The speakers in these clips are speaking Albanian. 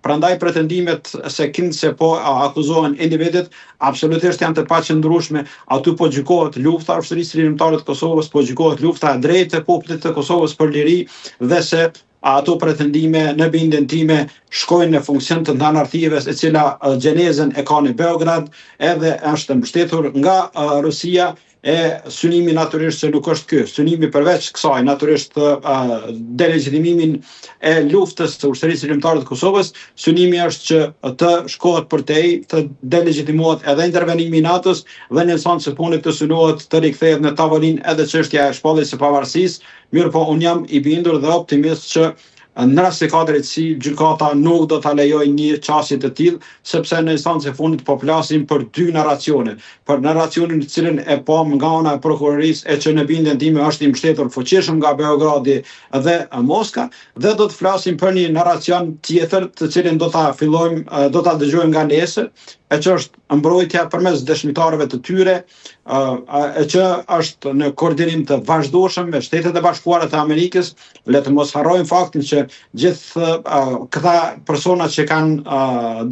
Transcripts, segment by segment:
Prandaj pretendimet se se po akuzohen individët absolutisht janë të paqëndrueshme. Aty po gjykohet lufta e ushtrisë lirimtare të Kosovës, po gjykohet lufta e drejtë e popullit të Kosovës për liri dhe se ato pretendime në bindjen time shkojnë në funksion të narrativës e cila gjenezën e ka në Beograd, edhe është mbështetur nga Rusia. E synimi natyrisht se nuk është ky. Synimi përveç kësaj natyrisht delegitimimin e luftës së ushtrisë lirimtare të Kosovës, synimi është që të shkohet përtej, të delegitimohet edhe intervenimi i NATO-s dhe në instancë së fundit të synohet të rikthehet në tavolinë edhe çështja e shpalljes së pavarësisë. Mirëpo unë jam i bindur dhe optimist që në rast se ka drejtësi, gjykata nuk do ta lejojë një çështje të tillë, sepse në instancën e fundit po flasim për dy narracione. Për narracionin të cilën e pam nga ana e prokurorisë e që në bindjen time është i mbështetur fuqishëm nga Beogradi dhe Moska, dhe do të flasim për një narracion tjetër të cilin do ta dëgjojmë nga nesër, e që është mbrojtja përmes dëshmitarëve të tyre, e që është në koordinim të vazhdueshëm me Shtetet e Bashkuara të Amerikës. Le të mos harrojmë faktin që gjithë këta persona që kanë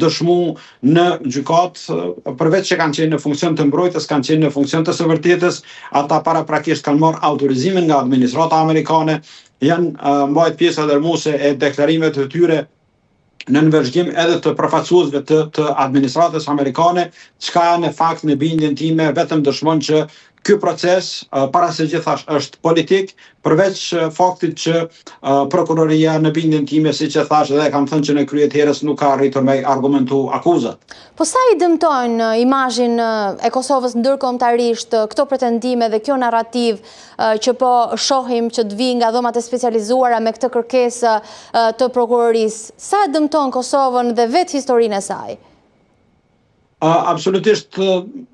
dëshmuar në gjykat, përveç që kanë qenë në funksion të mbrojtjes, kanë qenë në funksion të së vërtetës, ata paraprakisht kanë marrë autorizimin nga administrata amerikane, janë mbajtur pjesë dërmuese e deklarimeve të tyre në nënvërshgim edhe të përfaqësuesve të administratës amerikane, çka në fakt në bindjen time vetëm dëshmon që ky proces para se gjithash është politik, përveç faktit që prokuroria në bindjen time, siç e thash dhe kam thënë që në krye të herës, nuk ka arritur me argumentu akuzat. Po sa i dëmtojnë imazhin e Kosovës ndërkombëtarisht këto pretendime dhe kjo narrativ që po shohim që të vijë nga dhomat e specializuara me këtë kërkesë të prokurorisë? Sa e dëmton Kosovën dhe vetë historinë e saj? Absolutisht,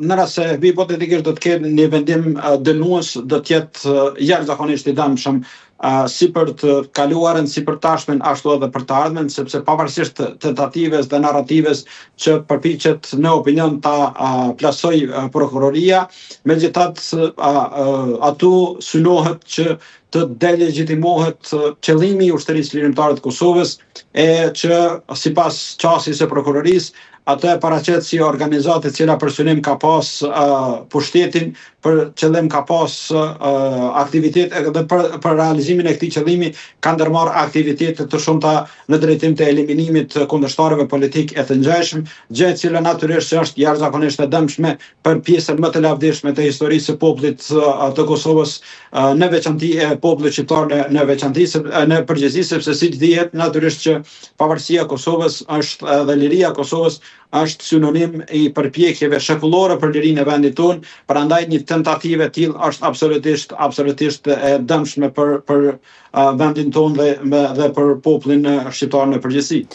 në rast se hipotetikisht do të ketë një vendim dënues, do të jetë jashtëzakonisht i dëmshëm si për të kaluarën, si për tashmen, ashtu edhe për të ardhmen, sepse pavarësisht tentatives dhe narratives që përpiqet në opinion ta plasoj prokuroria, megjithatë atu synohet që të delegitimohet qëllimi i ushtrisë lirimtare të Kosovës, e që sipas qasjes së prokurorisë atë e paraqet si organizatë e cila për synim ka pas pushtetin, për qëllim ka pas aktivitet dhe për realizimin e këtij qëllimi ka ndërmarrë aktivitete të shumta në drejtim të eliminimit të kundërshtarëve politik e të ngjashëm, gjë e cila natyrisht është jashtëzakonisht e dëmshme për pjesën më të lavdishme të historisë së popullit të Kosovës, në veçanti e popullit shqiptar në veçanti në përgjithësi, sepse siç dihet natyrisht që pavarësia e Kosovës është dhe liria e Kosovës është sinonim i përpjekjeve shekullore për lirinë e vendit tonë, prandaj një tentativë e tillë është absolutisht e dëmshme për vendin tonë dhe për popullin shqiptar në përgjithësi.